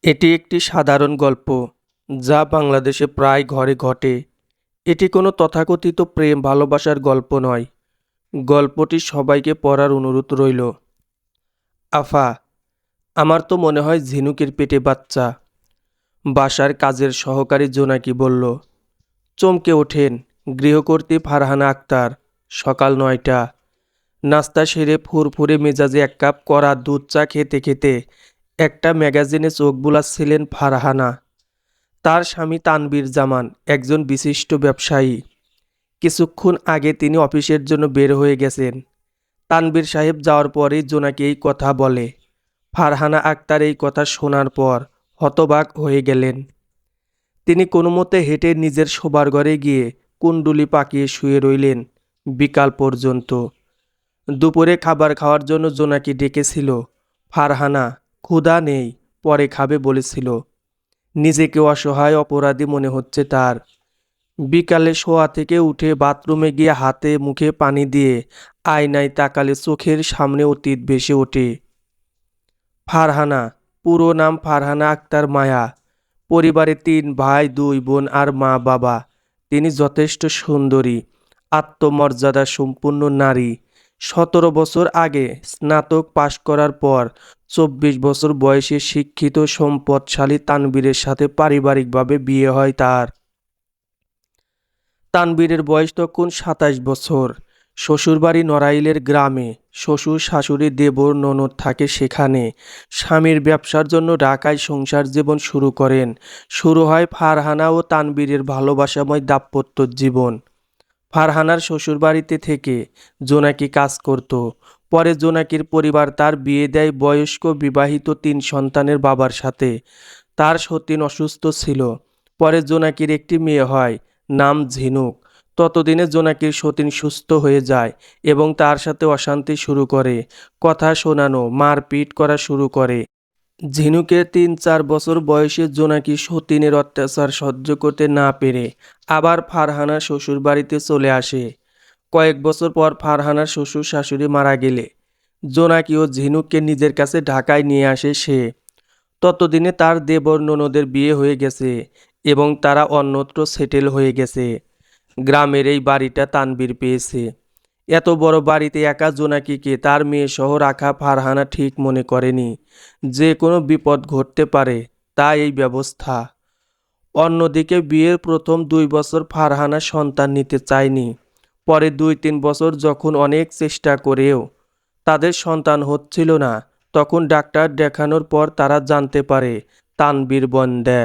এটি একটি সাধারণ গল্প যা বাংলাদেশে প্রায় ঘরে ঘটে। এটি কোনো তথাকথিত প্রেম ভালোবাসার গল্প নয়। গল্পটি সবাইকে পড়ার অনুরোধ রইল। আফা, আমার তো মনে হয় ঝিনুকের পেটে বাচ্চা। বাসার কাজের সহকারী জোনাকি বলল। চমকে ওঠেন গৃহকর্ত্রী ফারহানা আক্তার। সকাল ৯টা। নাস্তা সেরে ফুরফুরে মেজাজে এক কাপ কড়া দুধ চা খেতে খেতে একটা ম্যাগাজিনে চোখ বুলাচ্ছিলেন ফারহানা। তার স্বামী তানবীর জামান একজন বিশিষ্ট ব্যবসায়ী। কিছুক্ষণ আগে তিনি অফিসের জন্য বের হয়ে গেছেন। তানবীর সাহেব যাওয়ার পরেই জোনাকি এই কথা বলে। ফারহানা আক্তার এই কথা শোনার পর হতবাক হয়ে গেলেন। তিনি কোনো মতে হেঁটে নিজের শোবার ঘরে গিয়ে কুণ্ডুলি পাকিয়ে শুয়ে রইলেন বিকাল পর্যন্ত। দুপুরে খাবার খাওয়ার জন্য জোনাকি ডেকেছিল। ফারহানা ক্ষুধা নেই, পরে খাবে বলেছিল। নিজেকে অসহায় অপরাধী মনে হচ্ছে তার। বিকালে শোয়া থেকে উঠে বাথরুমে গিয়ে হাতে মুখে পানি দিয়ে আয়নায় তাকালে চোখের সামনে অতীত ভেসে ওঠে। ফারহানা, পুরো নাম ফারহানা আক্তার মায়া। পরিবারে ৩ ভাই ২ বোন আর মা বাবা। তিনি যথেষ্ট সুন্দরী, আত্মমর্যাদা সম্পূর্ণ নারী। ১৭ বছর আগে স্নাতক পাশ করার পর ২৪ বছর বয়সে শিক্ষিত সম্পদশালী তানবীরের সাথে পারিবারিকভাবে বিয়ে হয় তার। তানবীরের বয়স তখন ২৭ বছর। শ্বশুরবাড়ি নড়াইলের গ্রামে। শ্বশুর শাশুড়ি দেবর ননদ থাকে সেখানে। স্বামীর ব্যবসার জন্য ঢাকায় সংসার জীবন শুরু করেন। শুরু হয় ফারহানা ও তানবীরের ভালোবাসাময় দাম্পত্য জীবন। ফারহানার শ্বশুরবাড়িতে থেকে জোনাকি কাজ করত। পরে জোনাকির পরিবার তার বিয়ে দেয় বয়স্ক বিবাহিত ৩ সন্তানের বাবার সাথে। তার সতীন অসুস্থ ছিল। পরে জোনাকির একটি মেয়ে হয়, নাম ঝিনুক। ততদিনে জোনাকির সতীন সুস্থ হয়ে যায় এবং তার সাথে অশান্তি শুরু করে। কথা শোনানো, মারপিট করা শুরু করে। ঝিনুকের ৩-৪ বছর বয়সে জোনাকি সতীনের অত্যাচার সহ্য করতে না পেরে আবার ফারহানার শ্বশুর বাড়িতে চলে আসে। কয়েক বছর পর ফারহানার শ্বশুর শাশুড়ি মারা গেলে জোনাকি ও ঝিনুককে নিজের কাছে ঢাকায় নিয়ে আসে সে। ততদিনে তার দেবর ননদের বিয়ে হয়ে গেছে এবং তারা অন্যত্র সেটেল হয়ে গেছে। গ্রামের এই বাড়িটা তানবীর পেয়েছে। এত বড় বাড়িতে একা জোনাকিকে তার মেয়ে সহ রাখা ফারহানা ঠিক মনে করেনি। যে কোনো বিপদ ঘটতে পারে, তাই এই ব্যবস্থা। অন্যদিকে বিয়ের প্রথম ২ বছর ফারহানা সন্তান নিতে চায়নি। পরে ২-৩ বছর যখন অনেক চেষ্টা করেও তাদের সন্তান হচ্ছিল না, তখন ডাক্তার দেখানোর পর তারা জানতে পারে তানবীর বন্ধ্যা।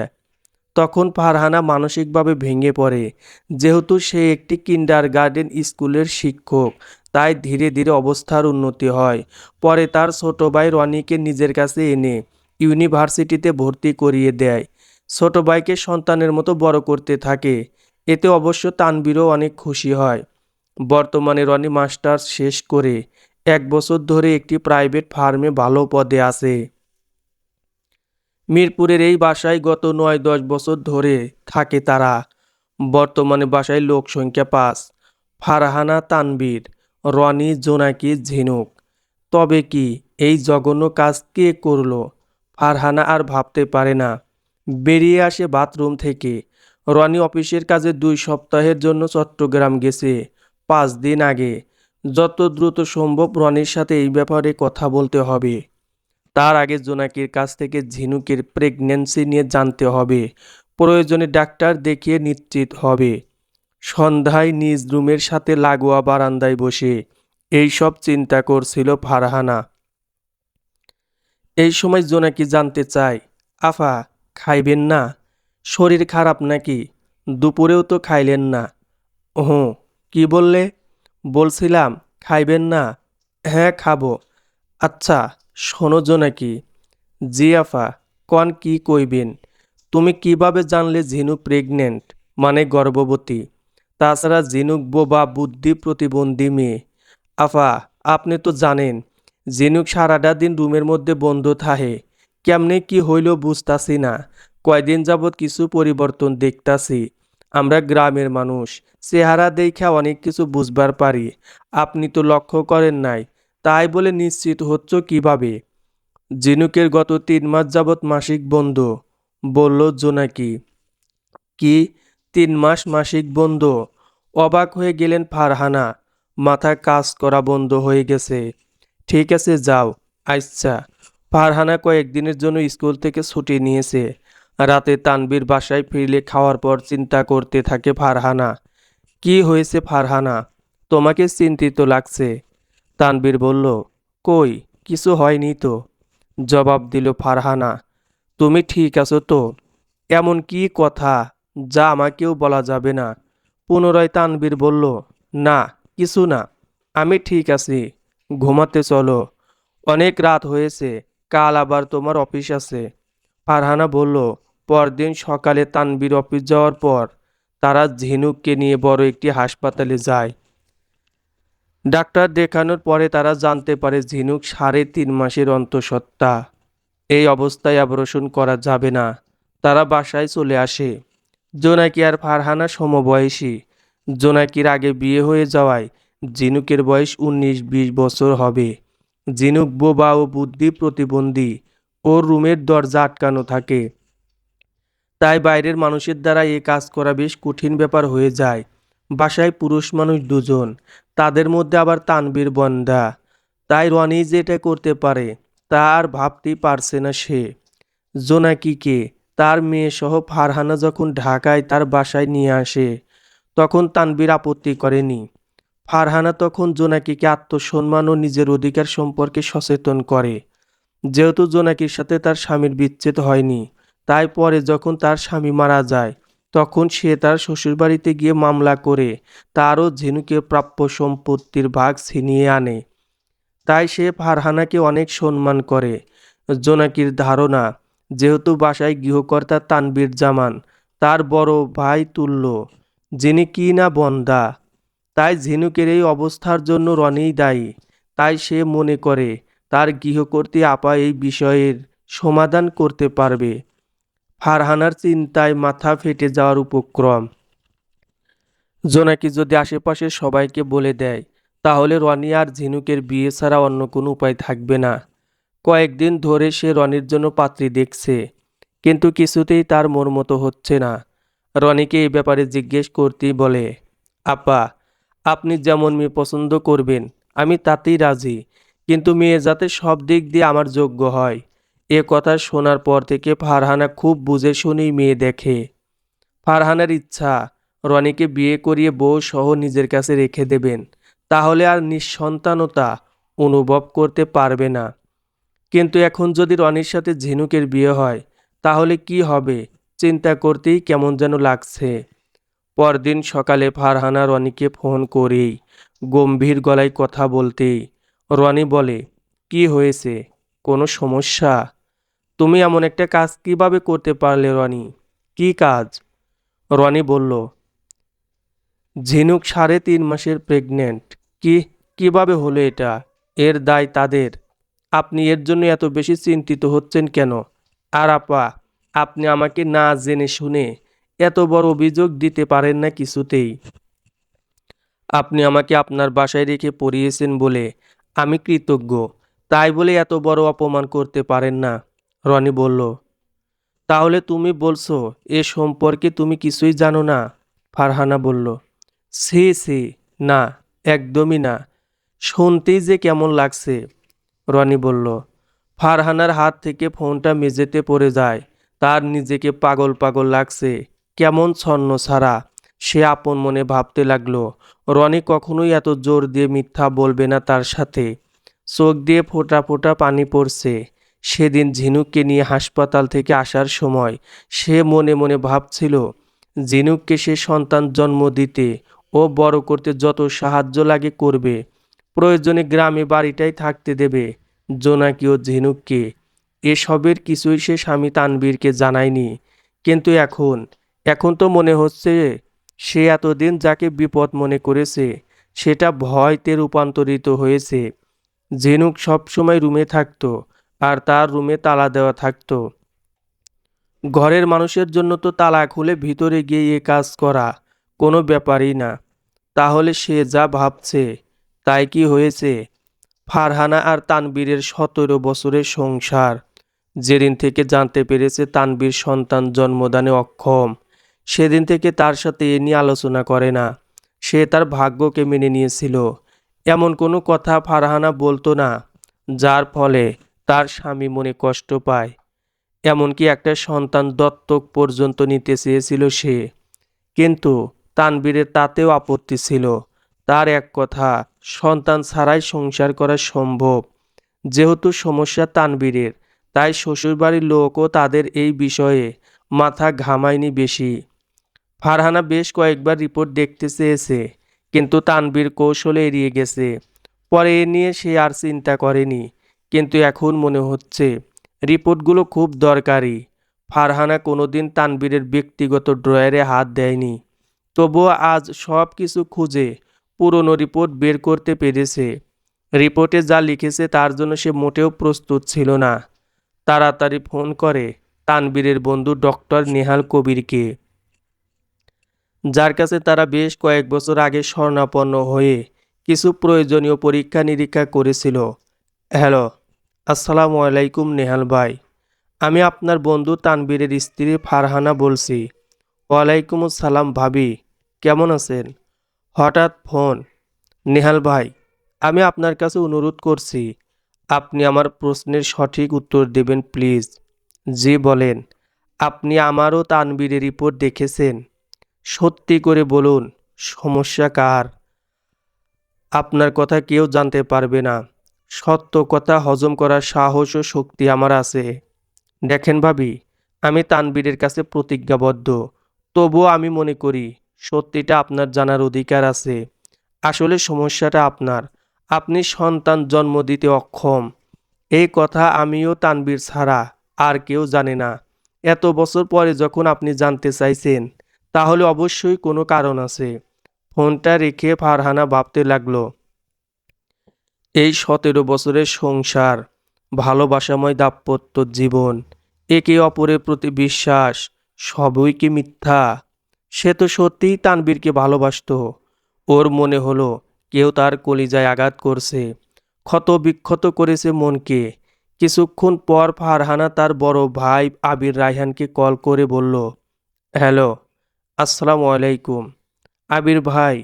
তখন ফারহানা মানসিকভাবে ভেঙে পড়ে। যেহেতু সে একটি কিন্ডারগার্টেন স্কুলের শিক্ষক, তাই ধীরে ধীরে অবস্থার উন্নতি হয়। পরে তার ছোট ভাই রনিকে নিজের কাছে এনে ইউনিভার্সিটিতে ভর্তি করিয়ে দেয়। ছোট ভাইকে সন্তানের মতো বড় করতে থাকে। এতে অবশ্য তানবীরও অনেক খুশি হয়। বর্তমানে রনি মাস্টার্স শেষ করে ১ বছর ধরে একটি প্রাইভেট ফার্মে ভালো পদে আছে। মিরপুরের এই বাসায় গত ৯-১০ বছর ধরে থাকে তারা। বর্তমানে বাসায় লোক সংখ্যা ৫। ফারহানা, তানবীর, রনি, জোনাকি, ঝিনুক। তবে কি এই জঘন্য কাজ কে করলো? ফারহানা আর ভাবতে পারে না। বেরিয়ে আসে বাথরুম থেকে। রনি অফিসের কাজে ২ সপ্তাহের জন্য চট্টগ্রাম গেছে ৫ দিন আগে। যত দ্রুত সম্ভব রনির সাথে এই ব্যাপারে কথা বলতে হবে। তার আগে জোনাকির কাছ থেকে ঝিনুকের প্রেগন্যান্সি নিয়ে জানতে হবে। প্রয়োজনে ডাক্তার দেখিয়ে নিশ্চিত হবে। সন্ধ্যায় নিজ রুমের সাথে লাগোয়া বারান্দায় বসে এই সব চিন্তা করছিল ফারহানা। এই সময় জোনাকি জানতে চায়, আফা, খাইবেন না? শরীর খারাপ নাকি? দুপুরেও তো খাইলেন না। হুঁ, কি বললে? বলছিলাম খাইবেন না। হ্যাঁ, খাবো। আচ্ছা, শোনো জোনাকি। জি আফা, কন কি কইবেন? তুমি কিভাবে জানলে ঝিনুক প্রেগনেন্ট, মানে গর্ভবতী? তাছাড়া ঝিনুক বোবা বুদ্ধি প্রতিবন্ধী মেয়ে। আফা, আপনি তো জানেন ঝিনুক সারাটা দিন রুমের মধ্যে বন্ধ থাহে। কেমনে কি হইল বুঝতাছি না। কয়দিন যাবৎ কিছু পরিবর্তন দেখতাছি। আমরা গ্রামের মানুষ, চেহারা দেইখা অনেক কিছু বুঝবার পারি। আপনি তো লক্ষ্য করেন নাই, তাই বলে নিশ্চিত হচ্ছ কিভাবে? ঝিনুকের গত 3 মাস যাবৎ মাসিক বন্ধ, বলল জোনাকি। কি, 3 মাস মাসিক বন্ধ? অবাক হয়ে গেলেন ফারহানা। মাথা কাজ করা বন্ধ হয়ে গেছে। ঠিক আছে, যাও। আচ্ছা। ফারহানা কয়েকদিনের জন্য স্কুল থেকে ছুটি নিয়েছে। রাতে তানবীর বাসায় ফিরলে খাওয়ার পর চিন্তা করতে থাকে ফারহানা। কি হয়েছে ফারহানা, তোমাকে চিন্তিত লাগছে? তানবীর বলল, কই, কিছু হয়নি তো। জবাব দিল ফারহানা। তুমি ঠিক আছো তো? এমন কি কথা যা আমাকেও বলা যাবে না? পুনরায় তানবীর বলল, না, কিছু না, আমি ঠিক আছি। ঘুমাতে চলো, অনেক রাত হয়েছে, কাল আবার তোমার অফিস আছে। ফারহানা বলল। পরদিন সকালে তানবীর অফিস যাওয়ার পর তারা ঝিনুককে নিয়ে বড় একটি হাসপাতালে যায়। ডাক্তার দেখানোর পরে তারা জানতে পারে ঝিনুক 3.5 মাসের অন্তঃসত্ত্বা। এই অবস্থায় অপারেশন করা যাবে না। তারা বাসায় চলে আসে। জোনাকি আর ফারহানা সমবয়সী। জোনাকির আগে বিয়ে হয়ে যাওয়ায় ঝিনুকের বয়স 19-20 বছর হবে। ঝিনুক বোবা ও বুদ্ধি প্রতিবন্ধী। ওর রুমের দরজা আটকানো থাকে। তাই বাইরের মানুষের দ্বারা এ কাজ করা বেশ কঠিন ব্যাপার হয়ে যায়। বাসায় পুরুষ মানুষ 2 জন, তাদের মধ্যে আবার তানবীর বন্ডা। তাই রনি যেটা করতে পারে তা আর ভাবতেই পারছে না সে। জোনাকিকে তার মেয়ে সহ ফারহানা যখন ঢাকায় তার বাসায় নিয়ে আসে, তখন তানবীর আপত্তি করেনি। ফারহানা তখন জোনাকিকে আত্মসম্মান ও নিজের অধিকার সম্পর্কে সচেতন করে। যেহেতু জোনাকির সাথে তার স্বামীর বিচ্ছেদ হয়নি, তাই পরে যখন তার স্বামী মারা যায়, তখন সে তার শ্বশুরবাড়িতে গিয়ে মামলা করে তারও ঝিনুকের প্রাপ্য সম্পত্তির ভাগ ছিনিয়ে আনে। তাই সে ফারহানাকে অনেক সম্মান করে। জোনাকির ধারণা, যেহেতু বাসায় গৃহকর্তা তানবীর জামান তার বড় ভাই তুল্য, যিনি কি না বন্ধ্যা, তাই ঝিনুকের এই অবস্থার জন্য রনিই দায়ী। তাই সে মনে করে তার গৃহকর্ত্রী আপা এই বিষয়ের সমাধান করতে পারবে। ফারহানার চিন্তায় মাথা ফেটে যাওয়ার উপক্রম। জোনাকি যদি আশেপাশের সবাইকে বলে দেয়, তাহলে রনি আর ঝিনুকের বিয়ে ছাড়া অন্য কোনো উপায় থাকবে না। কয়েকদিন ধরে সে রনির জন্য পাত্রী দেখছে, কিন্তু কিছুতেই তার মন মতো হচ্ছে না। রনিকে এই ব্যাপারে জিজ্ঞেস করতেই বলে, আপা, আপনি যেমন মেয়ে পছন্দ করবেন আমি তাতেই রাজি, কিন্তু মেয়ে যাতে সব দিক দিয়ে আমার যোগ্য হয়। এ কথা শোনার পর থেকে ফারহানা খুব বুঝে শুনেই মেয়ে দেখে। ফারহানার ইচ্ছা রনিকে বিয়ে করিয়ে বউ সহ নিজের কাছে রেখে দেবেন, তাহলে আর নিঃসন্তানতা অনুভব করতে পারবে না। কিন্তু এখন যদি রনির সাথে ঝিনুকের বিয়ে হয়, তাহলে কি হবে চিন্তা করতেই কেমন যেন লাগছে। পরদিন সকালে ফারহানা রনিকে ফোন করেই গম্ভীর গলায় কথা বলতেই রনি বলে, কি হয়েছে, কোনো সমস্যা? তুমি এমন একটা কাজ কিভাবে করতে পারলে রনি? কি কাজ? রনি বলল, ঝিনুক 3.5 মাসের প্রেগনেন্ট। কি, কিভাবে হলো এটা? এর দায় তাদের। আপনি এর জন্য এত বেশি চিন্তিত হচ্ছেন কেন? আর আপা, আপনি আমাকে না জেনে শুনে এত বড় অভিযোগ দিতে পারেন না কিছুতেই। আপনি আমাকে আপনার বাসায় রেখে পড়িয়েছেন বলে আমি কৃতজ্ঞ, তাই বলে এত বড় অপমান করতে পারেন না। রনি বলল, তাহলে তুমি বলছো এ সম্পর্কে তুমি কিছুই জানো না? ফারহানা বলল, ছি ছি, না, একদমই না, শুনতেই যে কেমন লাগছে। রনি বলল। ফারহানার হাত থেকে ফোনটা মেঝেতে পড়ে যায়। তার নিজেকে পাগল পাগল লাগছে, কেমন ছন্ন ছাড়া। সে আপন মনে ভাবতে লাগলো, রনি কখনোই এত জোর দিয়ে মিথ্যা বলবে না তার সাথে। চোখ দিয়ে ফোঁটা ফোঁটা পানি পড়ছে। সেদিন ঝিনুককে নিয়ে হাসপাতাল থেকে আসার সময় সে মনে মনে ভাবছিল, ঝিনুককে সে সন্তান জন্ম দিতে ও বড় করতে যত সাহায্য লাগে করবে। প্রয়োজনে গ্রামে বাড়িটাই থাকতে দেবে জোনাকি ও ঝিনুককে। এসবের কিছুই সে স্বামী তানবীরকে জানায়নি। কিন্তু এখন এখন তো মনে হচ্ছে সে এতদিন যাকে বিপদ মনে করেছে সেটা ভয়তে রূপান্তরিত হয়েছে। ঝিনুক সবসময় রুমে থাকতো, আর তার রুমে তালা দেওয়া থাকতো। ঘরের মানুষের জন্য তো তালা খুলে ভিতরে গিয়ে এ কাজ করা কোনো ব্যাপারই না। তাহলে সে যা ভাবছে তাই কি হয়েছে? ফারহানা আর তানবীরের 17 বছরের সংসার। যেদিন থেকে জানতে পেরেছে তানবীর সন্তান জন্মদানে অক্ষম, সেদিন থেকে তার সাথে এ নিয়ে আলোচনা করে না। সে তার ভাগ্যকে মেনে নিয়েছিল। এমন কোনো কথা ফারহানা বলতো না যার ফলে তার স্বামী মনে কষ্ট পায়। এমনকি একটা সন্তান দত্তক পর্যন্ত নিতে চেয়েছিল সে। কিন্তু তানবীরের তাতেও আপত্তি ছিল। তার এক কথা, সন্তান ছাড়াই সংসার করা সম্ভব। যেহেতু সমস্যা তানবীরের, তাই শ্বশুরবাড়ির লোকও তাদের এই বিষয়ে মাথা ঘামায়নি বেশি। ফারহানা বেশ কয়েকবার রিপোর্ট দেখতে চেয়েছে, কিন্তু তানবীর কৌশলে এড়িয়ে গেছে। পরে এ নিয়ে সে আর চিন্তা করেনি। কিন্তু এখন মনে হচ্ছে রিপোর্টগুলো খুব দরকারি। ফারহানা কোনোদিন তানবীরের ব্যক্তিগত ড্রয়ারে হাত দেয়নি, তবুও আজ সব কিছু খুঁজে পুরনো রিপোর্ট বের করতে পেরেছে। রিপোর্টে যা লিখেছে তার জন্য সে মোটেও প্রস্তুত ছিল না। তাড়াতাড়ি ফোন করে তানবীরের বন্ধু ডক্টর নেহাল কবিরকে, যার কাছে তারা বেশ কয়েক বছর আগে শরণাপন্ন হয়ে কিছু প্রয়োজনীয় পরীক্ষা নিরীক্ষা করেছিল। হ্যালো, আসসালামু আলাইকুম নেহাল ভাই। আমি আপনার বন্ধু তানবীরের স্ত্রী ফারহানা বলছি। ওয়ালাইকুম আসসালাম ভাবি, কেমন আছেন? হঠাৎ ফোন? নেহাল ভাই, আমি আপনার কাছে অনুরোধ করছি, আপনি আমার প্রশ্নের সঠিক উত্তর দেবেন প্লিজ। জি বলেন। আপনি আমারও তানবীরের রিপোর্ট দেখেছেন? সত্যি করে বলুন, সমস্যা কার? আপনার কথা কেউ জানতে পারবে না। সত্য কথা হজম করার সাহস ও শক্তি আমার আছে। দেখেন ভাবি, আমি তানবীরের কাছে প্রতিজ্ঞাবদ্ধ। তবুও আমি মনে করি সত্যিটা আপনার জানার অধিকার আছে। আসলে সমস্যাটা আপনার। আপনি সন্তান জন্ম দিতে অক্ষম। এই কথা আমিও তানবীর ছাড়া আর কেউ জানে না। এত বছর পরে যখন আপনি জানতে চাইছেন, তাহলে অবশ্যই কোনো কারণ আছে। ফোনটা রেখে ফারহানা ভাবতে লাগলো। এই 17 বছরের সংসার, ভালোবাসাময় দাম্পত্য জীবন, একে অপরের প্রতি বিশ্বাস, সবই কি মিথ্যা? সে তো সত্যিই তানবীরকে ভালোবাসতো। ওর মনে হলো কেউ তার কলিজায় আঘাত করছে, ক্ষত বিক্ষত করেছে মনকে। কিছুক্ষণ পর ফারহানা তার বড় ভাই আবির রায়হানকে কল করে বলল, হ্যালো, আসসালামু আলাইকুম। আবির ভাই,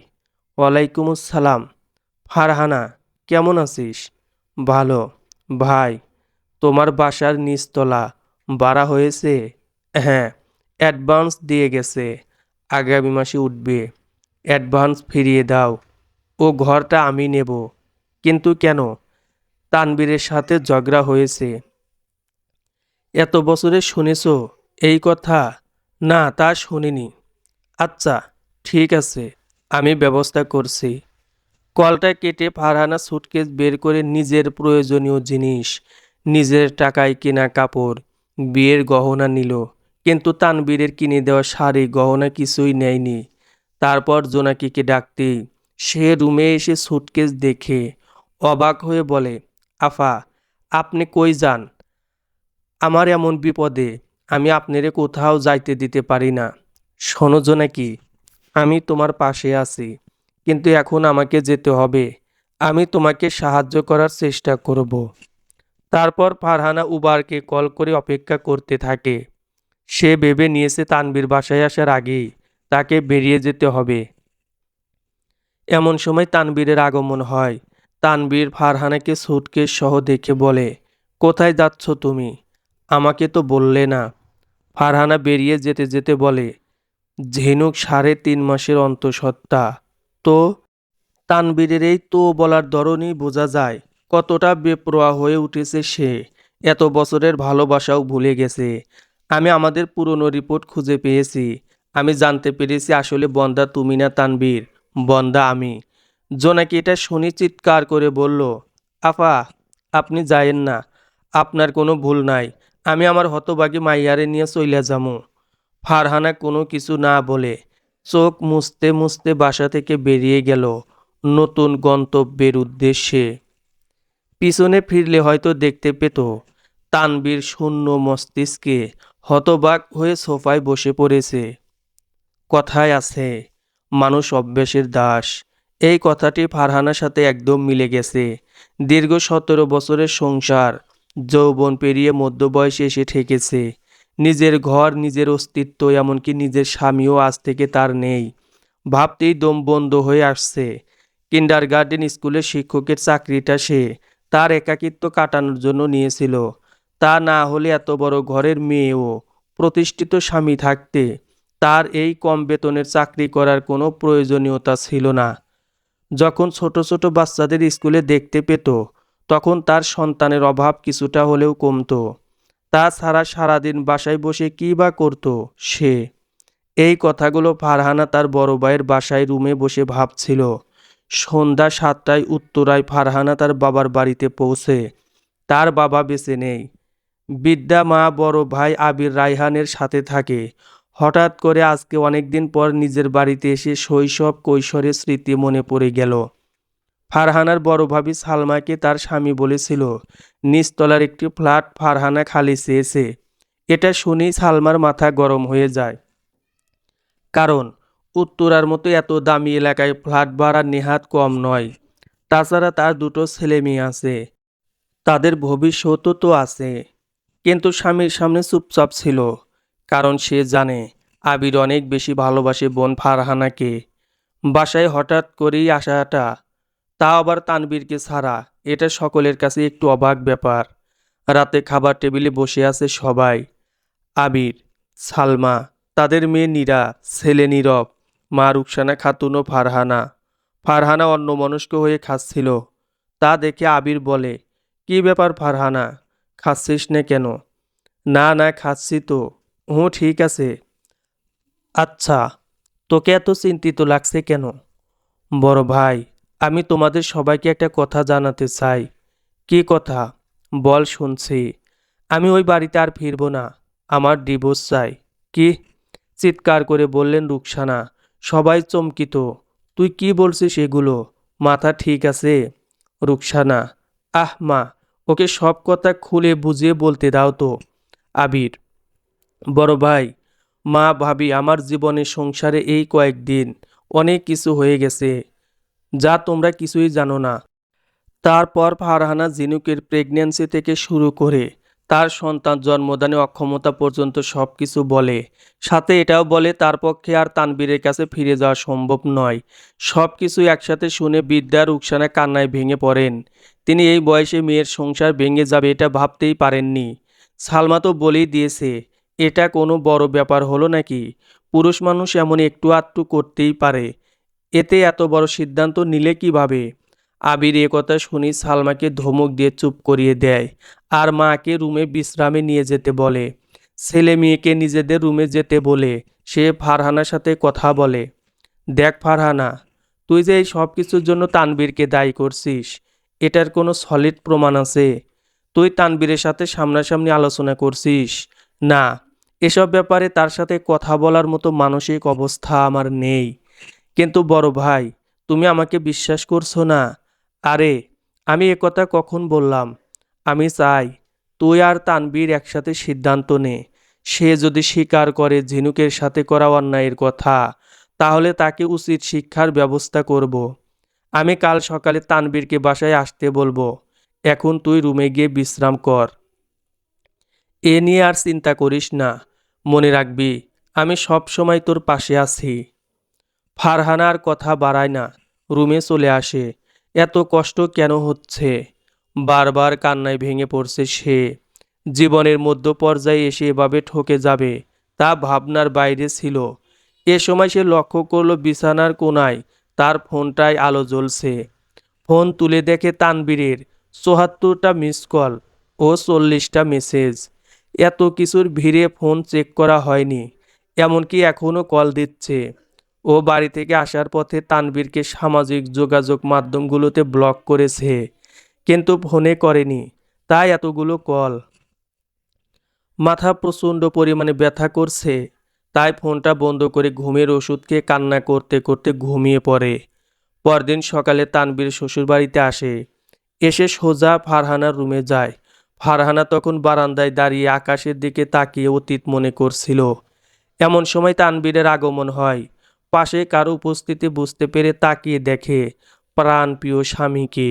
ওয়ালাইকুম আসসালাম। ফারহানা, কেমন আছিস? ভালো। ভাই, তোমার বাসার নিচতলা ভাড়া হয়েছে? হ্যাঁ, অ্যাডভান্স দিয়ে গেছে, আগামী মাসে উঠবে। অ্যাডভান্স ফিরিয়ে দাও। ও ঘরটা আমি নেব। কিন্তু কেন? তানবীরের সাথে ঝগড়া হয়েছে। এত বছরে শুনেছো এই কথা? না, তা শুনিনি। আচ্ছা, ঠিক আছে, আমি ব্যবস্থা করছি। কলটা কেটে ফারহানা সুটকেস বের করে নিজের প্রয়োজনীয় জিনিস, নিজের টাকায় কেনা কাপড়, বিয়ের গহনা নিল। কিন্তু তানবীরের কিনে দেওয়া শাড়ি গহনা কিছুই নেয়নি। তারপর জোনাকিকে ডাকতেই সে রুমে এসে সুটকেস দেখে অবাক হয়ে বলে, আফা, আপনি কই যান? আমার এমন বিপদে আমি আপনারে কোথাও যাইতে দিতে পারি না। শোনো জোনাকি, আমি তোমার পাশে আছি, কিন্তু এখন আমাকে যেতে হবে। আমি তোমাকে সাহায্য করার চেষ্টা করব। তারপর ফারহানা উবারকে কল করে অপেক্ষা করতে থাকে। সে ভেবে নিয়েছে তানবীর বাসায় আসার আগেই তাকে বেরিয়ে যেতে হবে। এমন সময় তানবীরের আগমন হয়। তানবীর ফারহানাকে সুটকেস সহ দেখে বলে, কোথায় যাচ্ছ তুমি? আমাকে তো বললে না। ফারহানা বেরিয়ে যেতে যেতে বলে, ঝিনুক 3.5 মাসের অন্তঃসত্ত্বা। তো? তানবীরের এই তো বলার ধরনই বোঝা যায় কতটা বেপরোয়া হয়ে উঠেছে সে। এত বছরের ভালোবাসাও ভুলে গেছে। আমি আমাদের পুরনো রিপোর্ট খুঁজে পেয়েছি। আমি জানতে পেরেছি আসলে বন্দা তুমি না তানবীর, বন্দা আমি। জোনাকি এটা শুনে চিৎকার করে বলল, আফা, আপনি যায়েন না। আপনার কোনো ভুল নাই। আমি আমার হতভাগী মাইয়ারে নিয়ে চইলা যামু। ফারহানা কোনো কিছু না বলে চোখ মুছতে মুছতে বাসা থেকে বেরিয়ে গেল নতুন গন্তব্যের উদ্দেশ্যে। পিছনে ফিরলে হয়তো দেখতে পেত তানবীর শূন্য মস্তিষ্কে হতবাক হয়ে সোফায় বসে পড়েছে। কথায় আছে, মানুষ অভ্যাসের দাস। এই কথাটি ফারহানার সাথে একদম মিলে গেছে। দীর্ঘ 17 বছরের সংসার, যৌবন পেরিয়ে মধ্যবয়সে এসে ঠেকেছে। নিজের ঘর, নিজের অস্তিত্ব, এমনকি নিজের স্বামীও আজ থেকে তার নেই। ভাবতেই দম বন্ধ হয়ে আসছে। কিন্ডারগার্টেন স্কুলের শিক্ষকের চাকরিটা সে তার একাকিত্ব কাটানোর জন্য নিয়েছিল। তা না হলে এত বড় ঘরের মেয়েও প্রতিষ্ঠিত স্বামী থাকতে তার এই কম বেতনের চাকরি করার কোনো প্রয়োজনীয়তা ছিল না। যখন ছোট ছোট বাচ্চাদের স্কুলে দেখতে পেত, তখন তার সন্তানের অভাব কিছুটা হলেও কমতো। তাছাড়া সারাদিন বাসায় বসে কী বা করত সে? এই কথাগুলো ফারহানা তার বড় ভাইয়ের বাসায় রুমে বসে ভাবছিল। সন্ধ্যা 7টায় উত্তরায় ফারহানা তার বাবার বাড়িতে পৌঁছে। তার বাবা বেঁচে নেই। বিদ্যা মা বড় ভাই আবির রায়হানের সাথে থাকে। হঠাৎ করে আজকে অনেকদিন পর নিজের বাড়িতে এসে শৈশব কৈশোরের স্মৃতি মনে পড়ে গেল। ফারহানার বড় ভাবি সালমাকে তার স্বামী বলেছিল নিচতলার একটি ফ্ল্যাট ফারহানা খালি চেয়েছে। এটা শুনেই সালমার মাথা গরম হয়ে যায়। কারণ উত্তরার মতো এত দামি এলাকায় ফ্ল্যাট ভাড়া নেহাত কম নয়। তাছাড়া তার দুটো ছেলে মেয়ে আছে, তাদের ভবিষ্যৎও তো আছে। কিন্তু স্বামীর সামনে চুপচাপ ছিল, কারণ সে জানে আবির অনেক বেশি ভালোবাসে বোন ফারহানাকে। বাসায় হঠাৎ করেই আসাটা, তা আবার তানবীরকে ছাড়া, এটা সকলের কাছে একটু অবাক ব্যাপার। রাতে খাবার টেবিলে বসে আছে সবাই। আবির, সালমা, তাদের মেয়ে নীরা, ছেলে নীরব, মা রুকসানা খাতুন ও ফারহানা। ফারহানা অন্যমনস্ক হয়ে খাচ্ছিল। তা দেখে আবির বলে, কি ব্যাপার ফারহানা, খাচ্ছিস না কেন? না না, খাচ্ছি তো। হুঁ, ঠিক আছে। আচ্ছা, তোকে এত চিন্তিত লাগছে কেন? বড় ভাই, আমি তোমাদের সবাইকে একটা কথা জানাতে চাই। কি কথা? বল, শুনছি। আমি ওই বাড়িতে আর ফিরবো না। আমার ডিভোর্স চাই। কি? চিৎকার করে বললেন রুকসানা। সবাই চমকিত। তুই কি বলছিস এগুলো? মাথা ঠিক আছে? রুকসানা, আহ মা, ওকে সব কথা খুলে বুঝিয়ে বলতে দাও তো। আবির, বড় ভাই, মা ভাবি, আমার জীবনে সংসারে এই কয়েকদিন অনেক কিছু হয়ে গেছে, যা তোমরা কিছুই জানো না। তারপর ফারহানা জিনুকের প্রেগন্যান্সি থেকে শুরু করে তার সন্তান জন্মদানে অক্ষমতা পর্যন্ত সব কিছু বলে। সাথে এটাও বলে তার পক্ষে আর তানবীরের কাছে ফিরে যাওয়া সম্ভব নয়। সব কিছু একসাথে শুনে বিদ্যা রুকসানা কান্নায় ভেঙে পড়েন। তিনি এই বয়সে মেয়ের সংসার ভেঙে যাবে এটা ভাবতেই পারেননি। সালমা তো বলেই দিয়েছে, এটা কোনো বড় ব্যাপার হলো নাকি? পুরুষ মানুষ এমন একটু আধটু করতেই পারে, এতে এত বড় সিদ্ধান্ত নিলে কিভাবে? আবির এ কথা শুনি সালমাকে ধমক দিয়ে চুপ করিয়ে দেয়, আর মাকে রুমে বিশ্রামে নিয়ে যেতে বলে। ছেলে মেয়েকে নিজেদের রুমে যেতে বলে সে ফারহানার সাথে কথা বলে। দেখ ফারহানা, তুই যে এই সব কিছুর জন্য তানবীরকে দায়ী করছিস, এটার কোনো সলিড প্রমাণ আছে? তুই তানবীরের সাথে সামনাসামনি আলোচনা করছিস? না, এসব ব্যাপারে তার সাথে কথা বলার মতো মানসিক অবস্থা আমার নেই। কিন্তু বড় ভাই, তুমি আমাকে বিশ্বাস করছো না? আরে, আমি একথা কখন বললাম? আমি চাই তুই আর তানবীর একসাথে সিদ্ধান্ত নে। সে যদি স্বীকার করে ঝিনুকের সাথে করা অন্যায়ের কথা, তাহলে তাকে উচিত শিক্ষার ব্যবস্থা করব। আমি কাল সকালে তানবীরকে বাসায় আসতে বলবো। এখন তুই রুমে গিয়ে বিশ্রাম কর। এ নিয়ে আর চিন্তা করিস না। মনে রাখবি, আমি সব সময় তোর পাশে আছি। ফারহানার কথা বাড়ায় না, রুমে চলে আসে। এত কষ্ট কেন হচ্ছে? বারবার কান্নায় ভেঙে পড়ছে সে। জীবনের মধ্য পর্যায়ে এসে এভাবে ঠকে যাবে তা ভাবনার বাইরে ছিল। এ সময় সে লক্ষ্য করলো বিছানার কোণায় তার ফোনটায় আলো জ্বলছে। ফোন তুলে দেখে তানবীরের ৭৪টা মিস কল ও ৪০টা মেসেজ। এত কিছুর ভিড়ে ফোন চেক করা হয়নি, এমনকি এখনও কল দিচ্ছে। ও বাড়ি থেকে আসার পথে তানবীরকে সামাজিক যোগাযোগ মাধ্যমগুলোতে ব্লক করেছে, কিন্তু ফোনে করেনি। তাই এতগুলো কল। মাথা প্রচণ্ড পরিমাণে ব্যথা করছে, তাই ফোনটা বন্ধ করে ঘুমের ওষুধ খেয়ে কান্না করতে করতে ঘুমিয়ে পড়ে। পরদিন সকালে তানবীর শ্বশুরবাড়িতে আসে। এসে সোজা ফারহানার রুমে যায়। ফারহানা তখন বারান্দায় দাঁড়িয়ে আকাশের দিকে তাকিয়ে অতীত মনে করছিল। এমন সময় তানবীরের আগমন হয়। পাশে কারো উপস্থিতি বুঝতে পেরে তাকিয়ে দেখে প্রাণপ্রিয় স্বামীকে।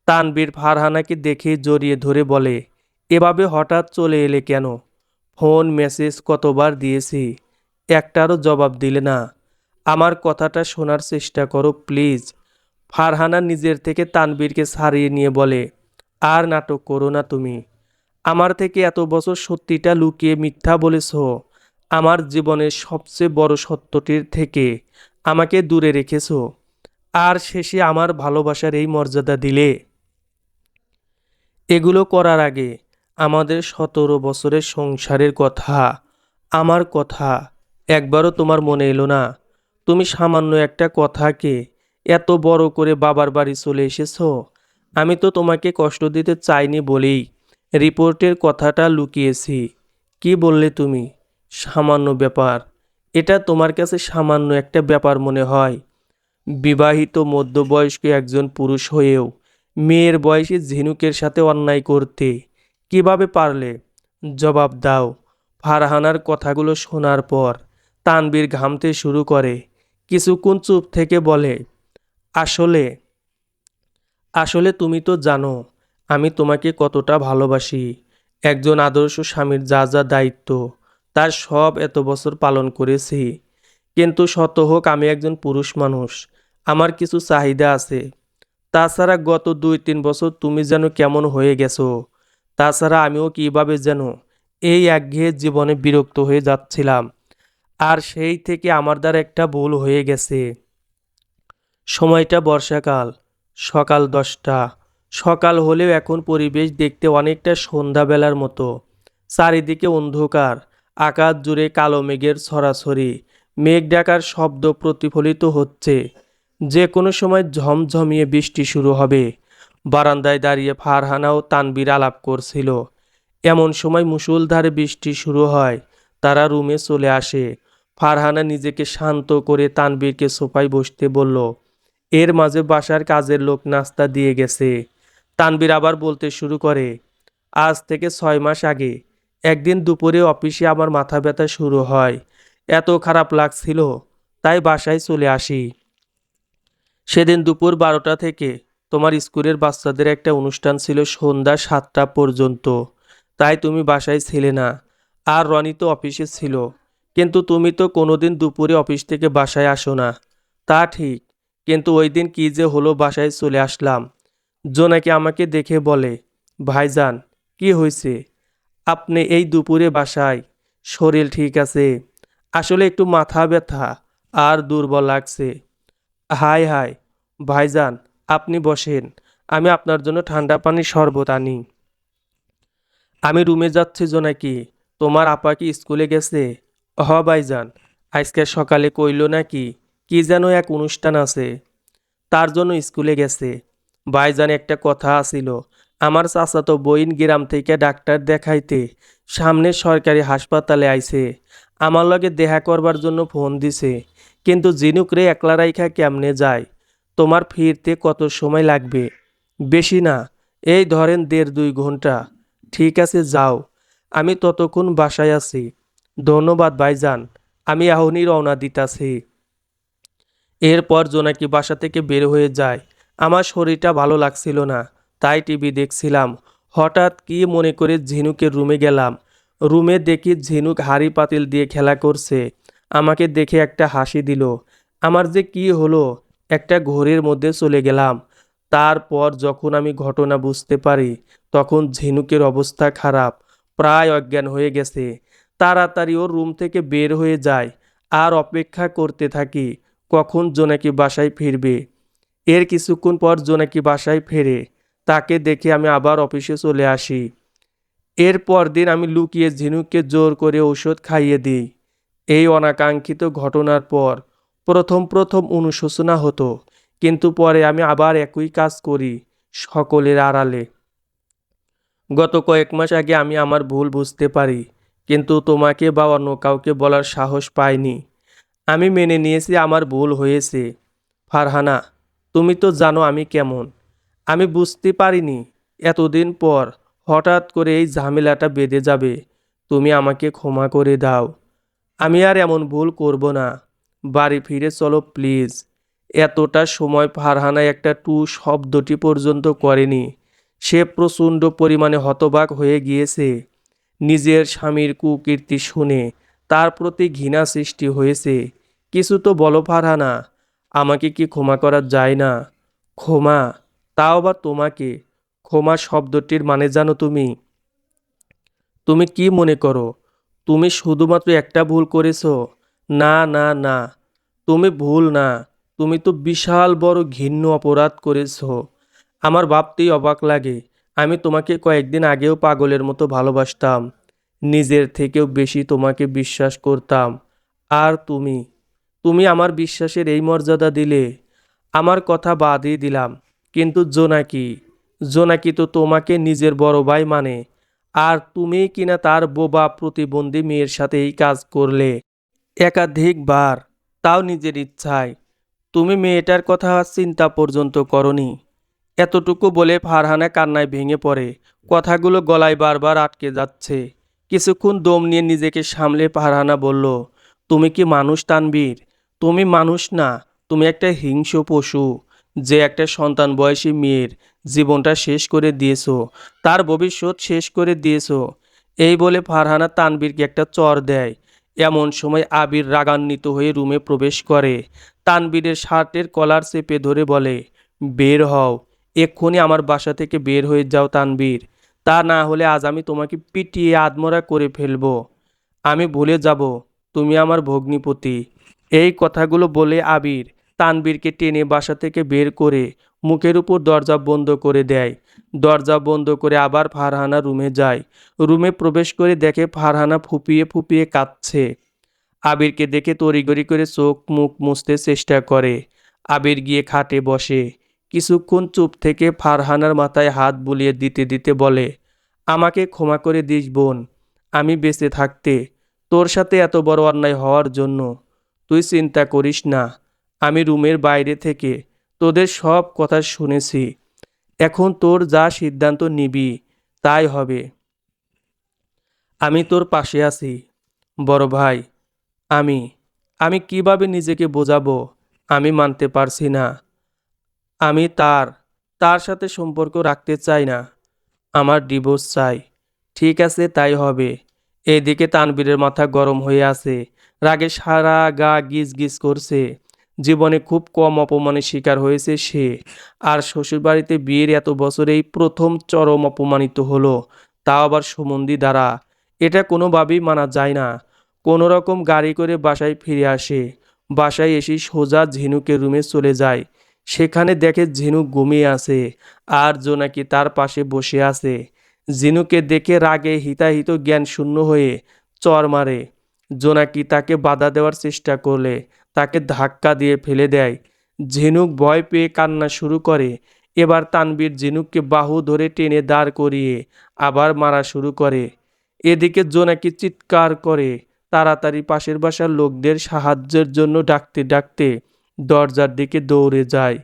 তানবীর ফারহানাকে দেখে জড়িয়ে ধরে বলে, এভাবে হঠাৎ চলে এলে কেন? ফোন মেসেজ কতবার দিয়েছি, একটারও জবাব দিলে না। আমার কথাটা শোনার চেষ্টা করো প্লিজ। ফারহানা নিজের থেকে তানবীরকে ছাড়িয়ে নিয়ে বলে, আর নাটক করো না তুমি। আমার থেকে এত বছর সত্যিটা লুকিয়ে মিথ্যা বলেছ। আমার জীবনের সবচেয়ে বড় সত্যটির থেকে আমাকে দূরে রেখেছ, আর শেষে আমার ভালোবাসার এই মর্যাদা দিলে। এগুলো করার আগে আমাদের 17 বছরের সংসারের কথা, আমার কথা একবারও তোমার মনে এলো না? তুমি সামান্য একটা কথাকে এত বড় করে বাবার বাড়ি চলে এসেছো। আমি তো তোমাকে কষ্ট দিতে চাইনি বলেই রিপোর্টের কথাটা লুকিয়েছি। কি বললে তুমি? সামান্য ব্যাপার? এটা তোমার কাছে সামান্য একটা ব্যাপার মনে হয়? বিবাহিত মধ্যবয়স্ক একজন পুরুষ হয়েও মেয়ের বয়সী ঝিনুকের সাথে অন্যায় করতে কিভাবে পারলে? জবাব দাও। ফারহানার কথাগুলো শোনার পর তানবীর ঘামতে শুরু করে। কিছুক্ষণ চুপ থেকে বলে, আসলে আসলে তুমি তো জানো আমি তোমাকে কতটা ভালোবাসি। একজন আদর্শ স্বামীর যা যা দায়িত্ব, তার সব এত বছর পালন করেছি। কিন্তু শত হোক আমি একজন পুরুষ মানুষ, আমার কিছু চাহিদা আছে। তাছাড়া গত 2-3 বছর তুমি যেন কেমন হয়ে গেছো। তাছাড়া আমিও কিভাবে যেন এই একঘেয়ে জীবনে বিরক্ত হয়ে যাচ্ছিলাম। আর সেই থেকে আমার দ্বারা একটা ভুল হয়ে গেছে। সময়টা বর্ষাকাল, সকাল 10টা। সকাল হলেও এখন পরিবেশ দেখতে অনেকটা সন্ধ্যাবেলার মতো। চারিদিকে অন্ধকার, আকাশ জুড়ে কালো মেঘের ছড়াছড়ি। মেঘ ডাকার শব্দ প্রতিফলিত হচ্ছে, যে কোনো সময় ঝমঝমিয়ে বৃষ্টি শুরু হবে। বারান্দায় দাঁড়িয়ে ফারহানা ও তানবীর আলাপ করছিল। এমন সময় মুষলধারে বৃষ্টি শুরু হয়। তারা রুমে চলে আসে। ফারহানা নিজেকে শান্ত করে তানবীরকে সোফায় বসতে বলল। এর মাঝে বাসার কাজের লোক নাস্তা দিয়ে গেছে। তানবীর আবার বলতে শুরু করে, আজ থেকে 6 মাস আগে একদিন দুপুরে অফিসে আমার মাথা ব্যথা শুরু হয়। এত খারাপ লাগছিল, তাই বাসায় চলে আসি। সেদিন দুপুর 12টা থেকে তোমার স্কুলের বাচ্চাদের একটা অনুষ্ঠান ছিল সন্ধ্যা 7টা পর্যন্ত। তাই তুমি বাসায় ছিলে না, আর রনি তো অফিসে ছিল। কিন্তু তুমি তো কোনোদিন দুপুরে অফিস থেকে বাসায় আসো না। তা ঠিক, কিন্তু ওই দিন কী যে হলো, বাসায় চলে আসলাম। জোনাকি আমাকে দেখে বলে, ভাইজান, কি হয়েছে আপনি এই দুপুরে বাসায়? শরীর ঠিক আছে? আসলে একটু মাথা ব্যথা আর দুর্বল লাগছে। হাই হাই, ভাইজান, আপনি বসেন, আমি আপনার জন্য ঠান্ডা পানির শরবত আনি। আমি রুমে যাচ্ছি জোনাকি, তোমার আপা কি স্কুলে গেছে? ভাইজান, আজকে সকালে কইল নাকি কি যেন এক অনুষ্ঠান আছে, তার জন্য স্কুলে গেছে। ভাইজান, একটা কথা আছিল, আমার চাচাতো বইন গ্রাম থেকে ডাক্তার দেখাইতে সামনে সরকারি হাসপাতালে আইছে। আমার লগে দেখা করবার জন্য ফোন দিছে, কিন্তু জিনুক রে একলা রাইখা কেমনে যায়? তোমার ফিরতে কত সময় লাগবে? বেশি না, এই ধরেন 1.5-2 ঘন্টা। ঠিক আছে, যাও, আমি ততক্ষণ বাসায় আছি। ধন্যবাদ ভাইজান, আমি এখনই রওনা দিতাছি। এরপর জোনাকি বাসা থেকে বের হয়ে যায়। আমার শরীরটা ভালো লাগছিল না, তাই টিভি দেখছিলাম। হঠাৎ কি মনে করে ঝিনুকের রুমে গেলাম। রুমে দেখি ঝিনুক হাঁড়ি পাতিল দিয়ে খেলা করছে। আমাকে দেখে একটা হাসি দিল। আমার যে কি হলো, একটা ঘোরের মধ্যে চলে গেলাম। তারপর যখন আমি ঘটনা বুঝতে পারি, তখন ঝিনুকের অবস্থা খারাপ, প্রায় অজ্ঞান হয়ে গেছে। তাড়াতাড়ি ওর রুম থেকে বের হয়ে যায়, আর অপেক্ষা করতে থাকি কখন জোনাকি বাসায় ফিরবে। এর কিছুক্ষণ পর জোনাকি বাসায় ফেরে। তাকে দেখে আমি আবার অফিসে চলে আসি। এর পরদিন আমি লুকিয়ে ঝিনুককে জোর করে ঔষধ খাইয়ে দিই। এই অনাকাঙ্ক্ষিত ঘটনার পর প্রথম প্রথম অনুশোচনা হতো, কিন্তু পরে আমি আবার একই কাজ করি, সকলের আড়ালে। গত কয়েক মাস আগে আমি আমার ভুল বুঝতে পারি, কিন্তু তোমাকে বা অন্য কাউকে বলার সাহস পাইনি। আমি মেনে নিয়েছি আমার ভুল হয়েছে। ফারহানা, তুমি তো জানো আমি কেমন। আমি বুঝতে পারিনি এতদিন পর হঠাৎ করে এই ঝামেলাটা বেঁধে যাবে। তুমি আমাকে ক্ষমা করে দাও। আমি আর এমন ভুল করব না। বাড়ি ফিরে চলো প্লিজ। এতটা সময় ফারহানা একটা টু শব্দটি পর্যন্ত করেনি। সে প্রচণ্ড পরিমাণে হতবাক হয়ে গিয়েছে। নিজের স্বামীর কুকীর্তি শুনে তার প্রতি ঘৃণা সৃষ্টি হয়েছে। কিছু তো বলো ফারহানা, আমাকে কি ক্ষমা করা যায় না? ক্ষমা? তাও আবার তোমাকে? ক্ষমা শব্দটির মানে জানো তুমি? তুমি কি মনে করো তুমি শুধুমাত্র একটা ভুল করেছো? না না না, তুমি ভুল না, তুমি তো বিশাল বড় ঘৃণ্য অপরাধ করেছো। আমার ভাবতেই অবাক লাগে, আমি তোমাকে কয়েকদিন আগেও পাগলের মতো ভালোবাসতাম, নিজের থেকেও বেশি তোমাকে বিশ্বাস করতাম। আর তুমি, তুমি আমার বিশ্বাসের এই মর্যাদা দিলে। আমার কথা বাদই দিলাম, কিন্তু জোনাকি, জোনাকি তো তোমাকে নিজের বড় ভাই মানে, আর তুমি কিনা তার বোবা প্রতিবন্ধী মেয়ের সাথে এই কাজ করলে একাধিকবার, তাও নিজের ইচ্ছায়। তুমি মেয়েটার কথা চিন্তা পর্যন্ত করনি। এতটুকু বলে ফারহানা কান্নায় ভেঙে পড়ে। কথাগুলো গলায় বারবার আটকে যাচ্ছে। কিছুক্ষণ দম নিয়ে নিজেকে সামলে ফারহানা বলল, তুমি কি মানুষ তানবীর? তুমি মানুষ না, তুমি একটা হিংস্র পশু, যে একটা সন্তান বয়সী মেয়ের জীবনটা শেষ করে দিয়েছো, তার ভবিষ্যৎ শেষ করে দিয়েছো। এই বলে ফারহানা তানবীরকে একটা চর দেয়। এমন সময় আবির রাগান্বিত হয়ে রুমে প্রবেশ করে। তানবীরের শার্টের কলার চেপে ধরে বলে, বের হও, এক্ষুনি আমার বাসা থেকে বের হয়ে যাও তানবীর। তা না হলে আজ আমি তোমাকে পিটিয়ে আধমরা করে ফেলবো। আমি ভুলে যাব তুমি আমার ভগ্নিপতি। এই কথাগুলো বলে আবির তানবীরকে টেনে বাসা থেকে বের করে মুখের উপর দরজা বন্ধ করে দেয়। দরজা বন্ধ করে আবার ফারহানা রুমে যায়। রুমে প্রবেশ করে দেখে ফারহানা ফুপিয়ে ফুপিয়ে কাঁদছে। আবিরকে দেখে তড়িঘড়ি করে চোখ মুখ মুছতে চেষ্টা করে। আবির গিয়ে খাটে বসে। কিছুক্ষণ চুপ থেকে ফারহানার মাথায় হাত বুলিয়ে দিতে দিতে বলে, আমাকে ক্ষমা করে দিস বোন। আমি বেঁচে থাকতে তোর সাথে এত বড় অন্যায় হওয়ার জন্য। তুই চিন্তা করিস না, আমি রুমের বাইরে থেকে তোদের সব কথা শুনেছি। এখন তোর যা সিদ্ধান্ত নিবি তাই হবে। আমি তোর পাশে আছি বড় ভাই। আমি আমি কিভাবে নিজেকে বোঝাবো? আমি মানতে পারছি না। আমি তার তার সাথে সম্পর্ক রাখতে চাই না। আমার ডিভোর্স চাই। ঠিক আছে, তাই হবে। এদিকে তানবীরের মাথা গরম হয়ে আছে। রাগে সারা গা গিজ গিজ করছে। জীবনে খুব কম অপমানের শিকার হয়েছে সে। আর শ্বশুরবাড়িতে বিয়ের এত বছরে এই প্রথম চরম অপমানিত হলো, তাও আবার সুমন্দি দ্বারা। এটা কোনোভাবেই মানা যায় না। কোনো রকম গাড়ি করে বাসায় ফিরে আসে। বাসায় এসে সোজা ঝিনুকের রুমে চলে যায়। সেখানে দেখে ঝিনুক ঘুমিয়ে আছে, আর জোনাকি তার পাশে বসে আছে। ঝিনুকে দেখে রাগে হিতাহিত জ্ঞান শূন্য হয়ে চর মারে। জোনাকি তাকে বাধা দেওয়ার চেষ্টা করলে তাকে ধাক্কা দিয়ে ফেলে দেয়। ঝিনুক ভয় পেয়ে কান্না শুরু করে। এবার তানবীর ঝিনুককে বাহু ধরে টেনে দাঁড় করিয়ে আবার মারা শুরু করে। এদিকে জোনাকি চিৎকার করে তাড়াতাড়ি পাশের বাসার লোকদের সাহায্যের জন্য ডাকতে ডাকতে দরজার দিকে দৌড়ে যায়।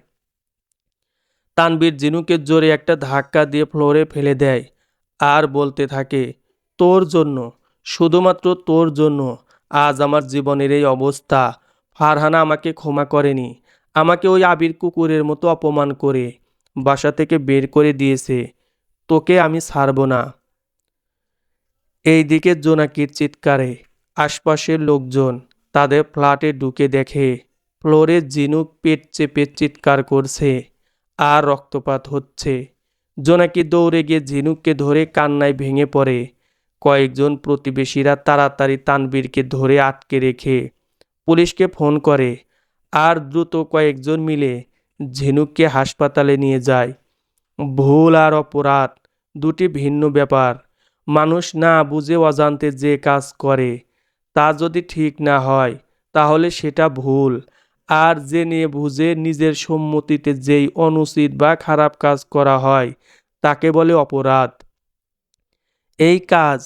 তানবীর ঝিনুকের জোরে একটা ধাক্কা দিয়ে ফ্লোরে ফেলে দেয় আর বলতে থাকে, তোর জন্য, শুধুমাত্র তোর জন্য আজ আমার জীবনের এই অবস্থা। ফারহানা আমাকে ক্ষমা করেনি। আমাকে ওই আবির কুকুরের মতো অপমান করে বাসা থেকে বের করে দিয়েছে। তোকে আমি ছাড়ব না। এইদিকে জোনাকির চিৎকারে আশপাশের লোকজন তাদের ফ্ল্যাটে ঢুকে দেখে ফ্লোরে ঝিনুক পেট চেপে চিৎকার করছে আর রক্তপাত হচ্ছে। জোনাকি দৌড়ে গিয়ে ঝিনুককে ধরে কান্নায় ভেঙে পড়ে। কয়েকজন প্রতিবেশীরা তাড়াতাড়ি তানবীরকে ধরে আটকে রেখে পুলিশকে ফোন করে, আর দ্রুত কয়েকজন মিলে ঝিনুককে হাসপাতালে নিয়ে যায়। ভুল আর অপরাধ দুটি ভিন্ন ব্যাপার। মানুষ না বুঝে অজান্তে যে কাজ করে তা যদি ঠিক না হয় তাহলে সেটা ভুল। আর জেনে বুঝে নিজের সম্মতিতে যেই অনুচিত বা খারাপ কাজ করা হয় তাকে বলে অপরাধ। এই কাজ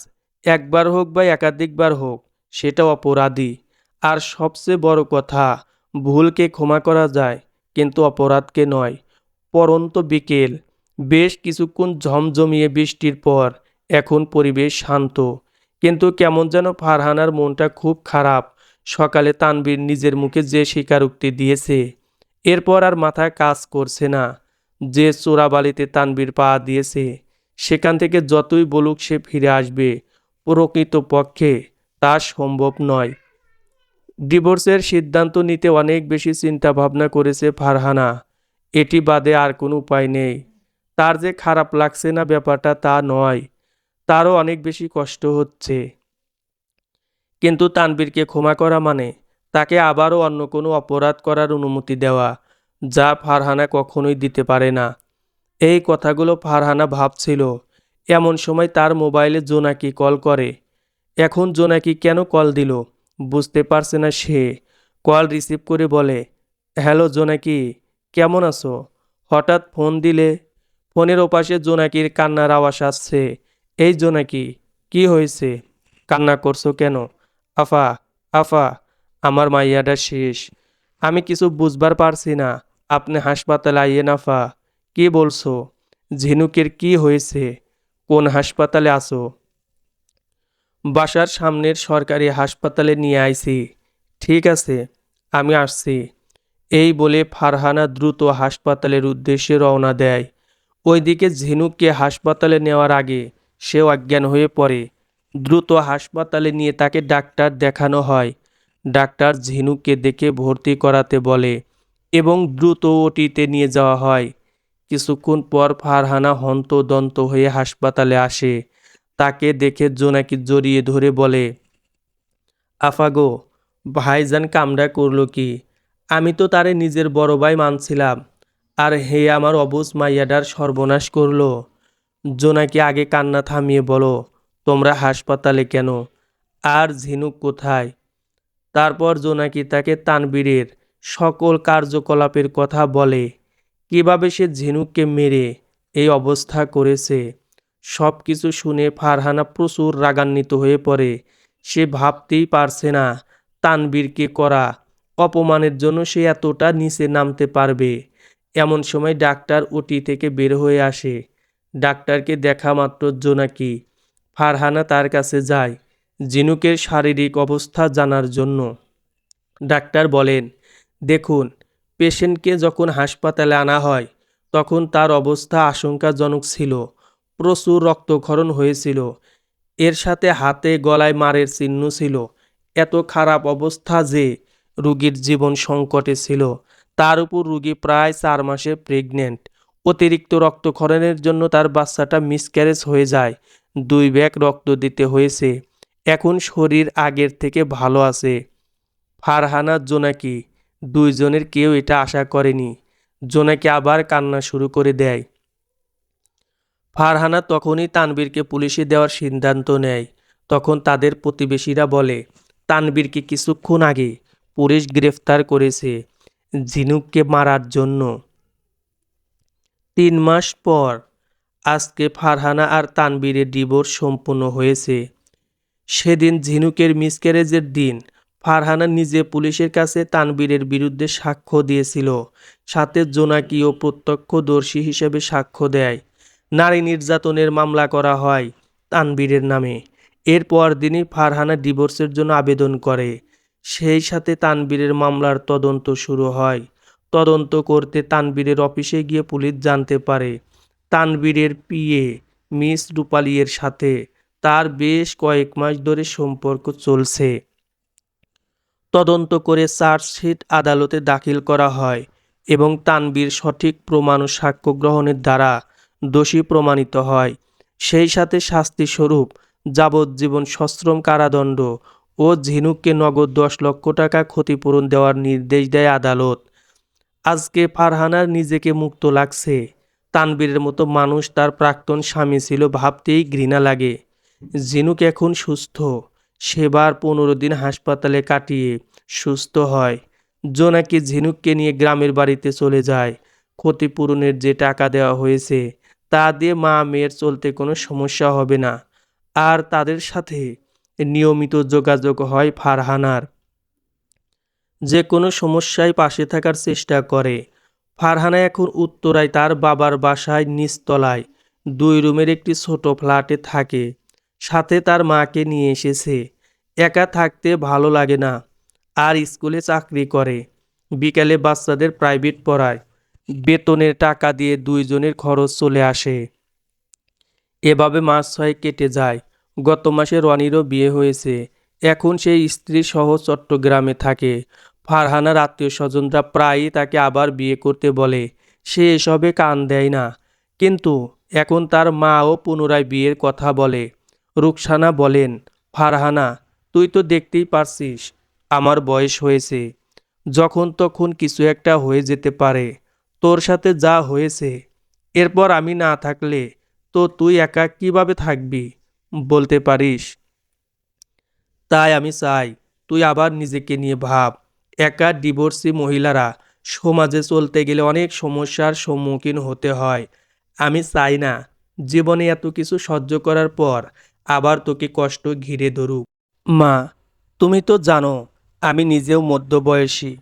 একবার হোক বা একাধিকবার হোক, সেটা অপরাধী। আর সবচেয়ে বড় কথা, ভুলকে ক্ষমা করা যায় কিন্তু অপরাধকে নয়। পরন্ত বিকেল, বেশ কিছুক্ষণ ঝমঝমিয়ে বৃষ্টির পর এখন পরিবেশ শান্ত, কিন্তু কেমন যেন ফারহানার মনটা খুব খারাপ। সকালে তানবীর নিজের মুখে যে স্বীকারোক্তি দিয়েছে, এরপর আর মাথায় কাজ করছে না। যে চোরাবালিতে তানবীর পা দিয়েছে, সেখান থেকে যতই বলুক সে ফিরে আসবে, প্রকৃতপক্ষে তা সম্ভব নয়। ডিভোর্সের সিদ্ধান্ত নিতে অনেক বেশি চিন্তা ভাবনা করেছে ফারহানা। এটি বাদে আর কোনো উপায় নেই। তার যে খারাপ লাগছে না ব্যাপারটা তা নয়, তারও অনেক বেশি কষ্ট হচ্ছে। কিন্তু তানবীরকে ক্ষমা করা মানে তাকে আবারও অন্য কোনো অপরাধ করার অনুমতি দেওয়া, যা ফারহানা কখনোই দিতে পারে না। এই কথাগুলো ফারহানা ভাবছিল। এমন সময় তার মোবাইলে জোনাকি কল করে। এখন জোনাকি কেন কল দিল বুঝতে পারছে না সে। কল রিসিভ করে বলে, হ্যালো জোনাকি, কেমন আছো? হঠাৎ ফোন দিলে? ফোনের ওপাশে জোনাকির কান্নার আওয়াজ আসছে। এই জোনাকি, কি হয়েছে? কান্না করছো কেন? আফা, আফা, আমার মাইয়াটা শেষ। আমি কিছু বুঝবার পারছি না। আপনি হাসপাতালে আইয়েন আফা। কি বলছো? ঝিনুকের কি হয়েছে? কোন হাসপাতালে আছো? বাসার সামনের সরকারি হাসপাতালে নিয়ে আইছি। ঠিক আছে, আমি আসছি। এই বলে ফারহানা দ্রুত হাসপাতালের উদ্দেশ্যে রওনা দেয়। ওইদিকে ঝিনুককে হাসপাতালে নেওয়ার আগে সে অজ্ঞান হয়ে পড়ে। দ্রুত হাসপাতালে নিয়ে তাকে ডাক্তার দেখানো হয়। ডাক্তার ঝিনুককে দেখে ভর্তি করাতে বলে এবং দ্রুত ওটিতে নিয়ে যাওয়া হয়। কিছুক্ষণ পর ফারহানা হন্তদন্ত হয়ে হাসপাতালে আসে। তাকে দেখে জোনাকি জড়িয়ে ধরে বলে, আফাগো, ভাইজান কামড়া করলো কি? আমি তো তারে নিজের বড় ভাই মানছিলাম, আর হে আমার অবুঝ মাইয়াডার সর্বনাশ করলো। জোনাকি আগে কান্না থামিয়ে বলো, তোমরা হাসপাতালে কেন? আর ঝিনুক কোথায়? তারপর জোনাকি তাকে তানবীরের সকল কার্যকলাপের কথা বলে, কিভাবে সে ঝিনুককে মেরে এই অবস্থা করেছে। সব কিছু শুনে ফারহানা প্রচুর রাগান্বিত হয়ে পড়ে। সে ভাবতেই পারছে না তানবীরকে করা অপমানের জন্য সে এতটা নিচে নামতে পারবে। এমন সময় ডাক্তার ওটি থেকে বের হয়ে আসে। ডাক্তারকে দেখা মাত্র জোনাকি ফারহানা তার কাছে যায় ঝিনুকের শারীরিক অবস্থা জানার জন্য। ডাক্তার বলেন, দেখুন, পেশেন্টকে যখন হাসপাতালে আনা হয় তখন তার অবস্থা আশঙ্কাজনক ছিল। প্রচুর রক্তক্ষরণ হয়েছিল। এর সাথে হাতে গলায় মারের চিহ্ন ছিল। এত খারাপ অবস্থা যে রোগীর জীবন সংকটে ছিল। তার উপর রোগী প্রায় 4 মাসে প্রেগনেন্ট। অতিরিক্ত রক্তক্ষরণের জন্য তার বাচ্চাটা মিসক্যারেজ হয়ে যায়। 2 ব্যাগ রক্ত দিতে হয়েছে। এখন শরীর আগের থেকে ভালো আছে। ফারহানা জোনাকি দুইজনের কেউ এটা আশা করেনি। জোনাকি আবার কান্না শুরু করে দেয়। ফারহানা তখনই তানবীরকে পুলিশে দেওয়ার সিদ্ধান্ত নেয়। তখন তাদের প্রতিবেশীরা বলে, তানবীরকে কিছুক্ষণ আগে পুলিশ গ্রেফতার করেছে ঝিনুককে মারার জন্য। 3 মাস পর আজকে ফারহানা আর তানবীরের ডিভোর্স সম্পূর্ণ হয়েছে। সেদিন ঝিনুকের মিসক্যারেজের দিন ফারহানা নিজে পুলিশের কাছে তানবীরের বিরুদ্ধে সাক্ষ্য দিয়েছিল। সাথে জোনাকিও প্রত্যক্ষদর্শী হিসেবে সাক্ষ্য দেয়। নারী নির্যাতনের মামলা করা হয় তানবীরের নামে। এরপর দিনই ফারহানা ডিভোর্সের জন্য আবেদন করে। সেই সাথে তানবীরের মামলার তদন্ত শুরু হয়। তদন্ত করতে তানবীরের অফিসে গিয়ে পুলিশ জানতে পারে তানবীরের পিএ মিস রূপালী এর সাথে তার বেশ কয়েক মাস ধরে সম্পর্ক চলছে। তদন্ত করে চার্জশিট আদালতে দাখিল করা হয় এবং তানবীর সঠিক প্রমাণ ও সাক্ষ্য গ্রহণের দ্বারা দোষী প্রমাণিত হয়। সেই সাথে শাস্তিস্বরূপ যাবজ্জীবন সশ্রম কারাদণ্ড ও ঝিনুককে নগদ 10 লক্ষ টাকা ক্ষতিপূরণ দেওয়ার নির্দেশ দেয় আদালত। আজকে ফারহানার নিজেকে মুক্ত লাগছে। তানবীরের মতো মানুষ তার প্রাক্তন স্বামী ছিল ভাবতেই ঘৃণা লাগে। ঝিনুক এখন সুস্থ। সেবার 15 দিন হাসপাতালে কাটিয়ে সুস্থ হয়। জোনাকি ঝিনুককে নিয়ে গ্রামের বাড়িতে চলে যায়। ক্ষতিপূরণের যে টাকা দেওয়া হয়েছে তা দিয়ে মা মেয়ের চলতে কোনো সমস্যা হবে না। আর তাদের সাথে নিয়মিত যোগাযোগ হয় ফারহানার। যে কোনো সমস্যায় পাশে থাকার চেষ্টা করে। ফারহানা এখন উত্তরায় তার বাবার বাসায় নিচতলায় 2 রুমের একটি ছোট ফ্ল্যাটে থাকে। সাথে তার মাকে নিয়ে এসেছে। একা থাকতে ভালো লাগে না। আর স্কুলে চাকরি করে। বিকেলে বাচ্চাদের প্রাইভেট পড়ায়। বেতনের টাকা দিয়ে দুইজনের খরচ চলে আসে। এভাবে মাস 6 কেটে যায়। গত মাসে রনিরও বিয়ে হয়েছে। এখন সেই স্ত্রী সহ চট্টগ্রামে থাকে। ফারহানার আত্মীয় স্বজনরা প্রায়ই তাকে আবার বিয়ে করতে বলে। সে এসবে কান দেয় না। কিন্তু এখন তার মাও পুনরায় বিয়ের কথা বলে। রুকসানা বলেন, ফারহানা, তুই তো দেখতেই পারছিস আমার বয়স হয়েছে। যখন তখন কিছু একটা হয়ে যেতে পারে। তোর সাথে যা হয়েছে, এরপর আমি না থাকলে তো তুই একা কিভাবে থাকবি বলতে পারিস? তাই আমি চাই তুই আবার নিজেকে নিয়ে ভাব। একা ডিভোর্সি মহিলারা সমাজে চলতে গেলে অনেক সমস্যার সম্মুখীন হতে হয়। আমি চাই না জীবনে এত কিছু সহ্য করার পর আবার তোকে কষ্ট ঘিরে ধরুক। মা, তুমি তো জানো আমি নিজেও মধ্যবয়সী।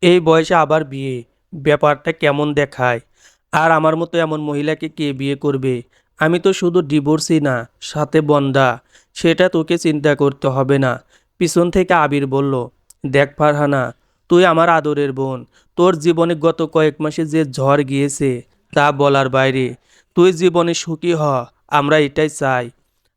এই বয়সে আবার বিয়ে, ব্যাপারটা কেমন দেখায়? আর আমার মতো এমন মহিলাকে কে বিয়ে করবে? আমি তো শুধু ডিভোর্সই না, সাথে বন্ধ্যা। সেটা তোকে চিন্তা করতে হবে না। পিছন থেকে আবির বলল, দেখ ফারহানা, তুই আমার আদরের বোন। তোর জীবনে গত কয়েক মাসে যে ঝড় গিয়েছে তা বলার বাইরে। তুই জীবনে সুখী হ, আমরা এটাই চাই।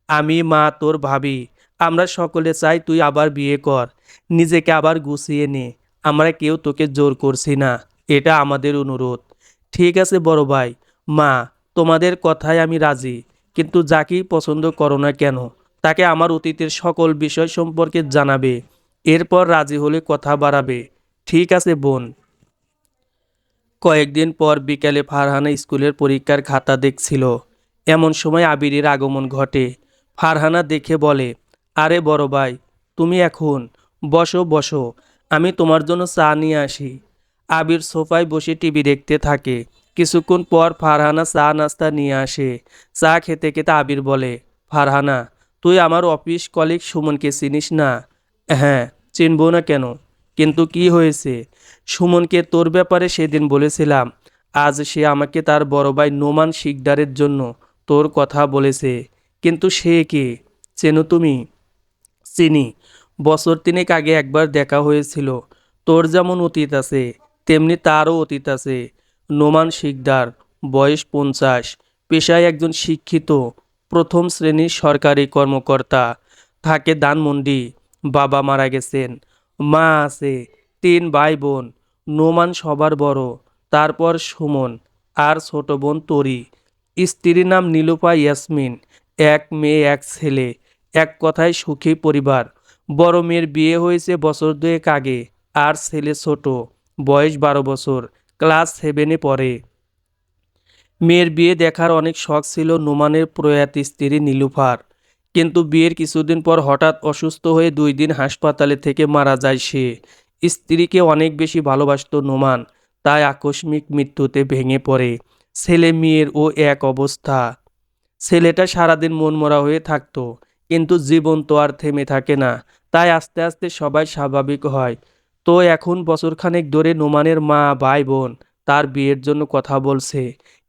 আমি, মা, তোর ভাবি, আমরা সকলে চাই তুই আবার বিয়ে কর, নিজেকে আবার গুছিয়ে নে। আমরা কেউ তোকে জোর করছি না, এটা আমাদের অনুরোধ। ঠিক আছে বড় ভাই, মা, তোমাদের কথায় আমি রাজি। কিন্তু যাকেই পছন্দ করো না কেন, তাকে আমার অতীতের সকল বিষয় সম্পর্কে জানাবে। এরপর রাজি হলে কথা বাড়াবে। ঠিক আছে বোন? কয়েকদিন পর বিকেলে ফারহানা স্কুলের পরীক্ষার খাতা দেখছিল। এমন সময় আবিরের আগমন ঘটে। ফারহানা দেখে বলে, আরে বড় ভাই, তুমি এখন? বসো বসো, আমি তোমার জন্য চা নিয়ে আসি। আবির সোফায় বসে টিভি দেখতে থাকে। কিছুক্ষণ পর ফারহানা চা নাস্তা নিয়ে আসে। চা খেতে খেতে আবির বলে, ফারহানা, তুই আমার অফিস কলিগ সুমনকে চিনিস না? হ্যাঁ, চিনব না কেন? কিন্তু কি হয়েছে? সুমনকে তোর ব্যাপারে সেদিন বলেছিলাম। আজ সে আমাকে তার বড় ভাই নোমান শিকদারের জন্য তোর কথা বলেছে। কিন্তু সে কে, চেনো তুমি? চিনি। বছর তিনেক আগে একবার দেখা হয়েছিল। তোর যেমন অতীত আছে তেমনি তারও অতীত আছে। নোমান শিকদার, বয়স 50, পেশায় একজন শিক্ষিত প্রথম শ্রেণীর সরকারি কর্মকর্তা, থাকে ধানমন্ডি। বাবা মারা গেছেন, মা আছে, 3 ভাই বোন। নোমান সবার বড়, তারপর সুমন, আর ছোট বোন তরি। স্ত্রীর নাম নীলুফা ইয়াসমিন। এক মেয়ে এক ছেলে, এক কথায় সুখী পরিবার। বড় মেয়ের বিয়ে হয়েছে বছর 2 আগে। আর ছেলে ছোট, বয়স 12 বছর, ক্লাস 7-এ পড়ে। মেয়ের বিয়ে দেখার অনেক শখ ছিল নোমানের প্রয়াত স্ত্রী নীলুফার। কিন্তু বিয়ের কিছুদিন পর হঠাৎ অসুস্থ হয়ে 2 দিন হাসপাতালে থেকে মারা যায় সে। স্ত্রীকে অনেক বেশি ভালোবাসতো নোমান, তাই আকস্মিক মৃত্যুতে ভেঙে পড়ে। ছেলে মেয়ের ও এক অবস্থা। ছেলেটা সারাদিন মনমরা হয়ে থাকতো। কিন্তু জীবন তো আর থেমে থাকে না, তাই আস্তে আস্তে সবাই স্বাভাবিক হয়। তো এখন বছরখানেক ধরে নোমানের মা, ভাই বোন তার বিয়ের জন্য কথা বলছে।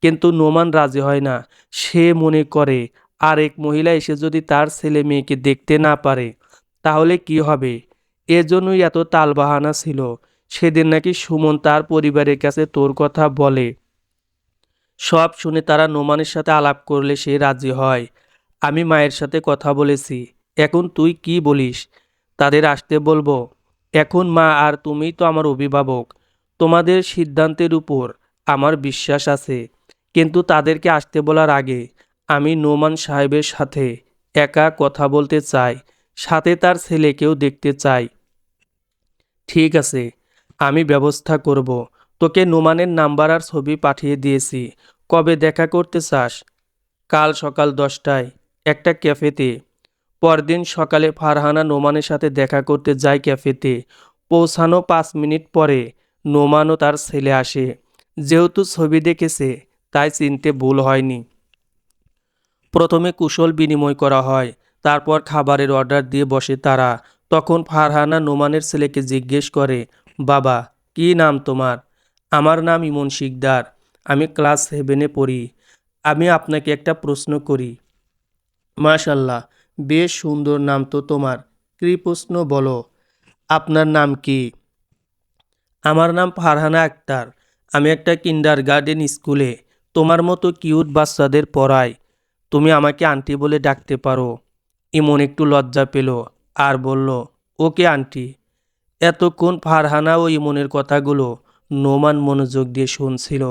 কিন্তু নোমান রাজি হয় না। সে মনে করে আরেক মহিলা এসে যদি তার ছেলে মেয়েকে দেখতে না পারে তাহলে কি হবে। এজন্যই এত তালবাহানা ছিল। সেদিন নাকি সুমন তার পরিবারের কাছে তোর কথা বলে। সব শুনে তারা নোমানের সাথে আলাপ করলে সে রাজি হয়। আমি মায়ের সাথে কথা বলেছি। এখন তুই কি বলিস? তাদের আসতে বলবো? এখন মা আর তুমিই তো আমার অভিভাবক। তোমাদের সিদ্ধান্তের উপর আমার বিশ্বাস আছে। কিন্তু তাদেরকে আসতে বলার আগে আমি নোমান সাহেবের সাথে একা কথা বলতে চাই। সাথে তার ছেলেকেও দেখতে চাই। ঠিক আছে, আমি ব্যবস্থা করব। তোকে নোমানের নাম্বার আর ছবি পাঠিয়ে দিয়েছি। কবে দেখা করতে চাস? কাল সকাল 10টায়, একটা ক্যাফেতে। পরদিন সকালে ফারহানা নোমানের সাথে দেখা করতে যায় ক্যাফেতে। পৌঁছানো 5 মিনিট পরে নোমান ও তার ছেলে আসে। যেহেতু ছবি দেখেছে তাই চিনতে ভুল হয়নি। প্রথমে কুশল বিনিময় করা হয়, তারপর খাবারের অর্ডার দিয়ে বসে তারা। তখন ফারহানা নোমানের ছেলেকে জিজ্ঞেস করে, বাবা, কি নাম তোমার? আমার নাম ইমন শিকদার, আমি ক্লাস 7-এ পড়ি। আমি আপনাকে একটা প্রশ্ন করি। মাশাল্লাহ, বেশ সুন্দর নাম তো তোমার। কী প্রশ্ন বলো? আপনার নাম কি? আমার নাম ফারহানা আক্তার। আমি একটা কিন্ডারগার্টেন স্কুলে তোমার মতো কিউট বাচ্চাদের পড়াই। তুমি আমাকে আন্টি বলে ডাকতে পারো। ইমন একটু লজ্জা পেল আর বলল, ওকে আন্টি। এতক্ষণ ফারহানা ও ইমনের কথাগুলো নোমান মনোযোগ দিয়ে শুনছিল।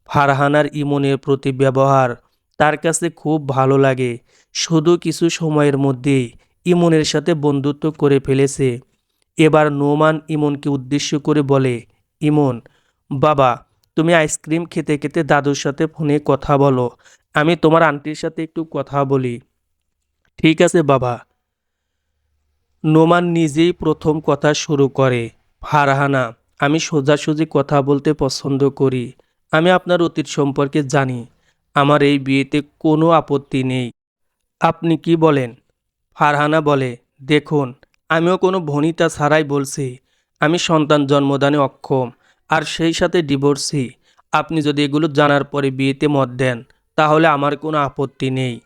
ফারহানার ইমনের প্রতি ব্যবহার তার কাছে খুব ভালো লাগে। শুধু কিছু সময়ের মধ্যেই ইমনের সাথে বন্ধুত্ব করে ফেলেছে। এবার নোমান ইমনকে উদ্দেশ্য করে বলে, ইমন, বাবা, তুমি আইসক্রিম খেতে খেতে দাদুর সাথে ফোনে কথা বলো। আমি তোমার আন্টির সাথে একটু কথা বলি। ঠিক আছে বাবা। নোমান নিজেই প্রথম কথা শুরু করে, ফারহানা, আমি সোজাসুজি কথা বলতে পছন্দ করি। আমি আপনার অতীত সম্পর্কে জানি। আমার এই বিয়েতে কোনো আপত্তি নেই। আপনি কি বলেন? ফারহানা বলে, দেখুন, আমিও কোনো ভনিতা ছাড়াই বলছি, আমি সন্তান জন্মদানে অক্ষম, আর সেই সাথে ডিভোর্সি। আপনি যদি এগুলো জানার পরে বিয়েতে মত দেন, তাহলে আমার কোনো আপত্তি নেই।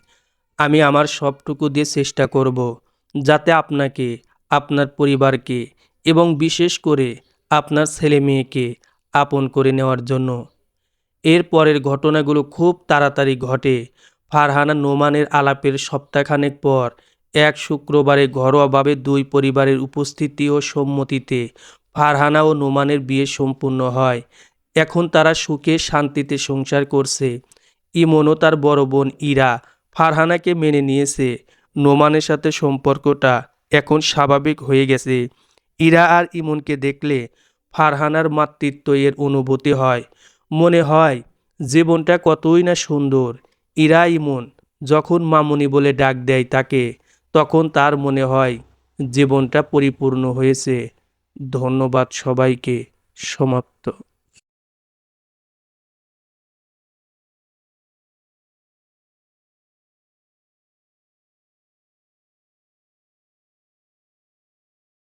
আমি আমার সবটুকু দিয়ে চেষ্টা করব যাতে আপনাকে, আপনার পরিবারকে এবং বিশেষ করে আপনার ছেলে মেয়েকে আপন করে নেওয়ার জন্য। এর পরের ঘটনাগুলো খুব তাড়াতাড়ি ঘটে। ফারহানা নোমানের আলাপের সপ্তাহখানেক পর এক শুক্রবারে ঘরোয়াভাবে দুই পরিবারের উপস্থিতি ও সম্মতিতে ফারহানা ও নোমানের বিয়ে সম্পূর্ণ হয়। এখন তারা সুখে শান্তিতে সংসার করছে। ইমন ও তার বড় বোন ইরা ফারহানাকে মেনে নিয়েছে। নোমানের সাথে সম্পর্কটা এখন স্বাভাবিক হয়ে গেছে। ইরা আর ইমনকে দেখলে ফারহানার মাতৃত্ব এর অনুভূতি হয়। মনে হয় জীবনটা কতই না সুন্দর। ইরা ইমন যখন মামুনি বলে ডাক দেয় তাকে, তখন তার মনে হয় জীবনটা পরিপূর্ণ হয়েছে। ধন্যবাদ সবাইকে। সমাপ্ত।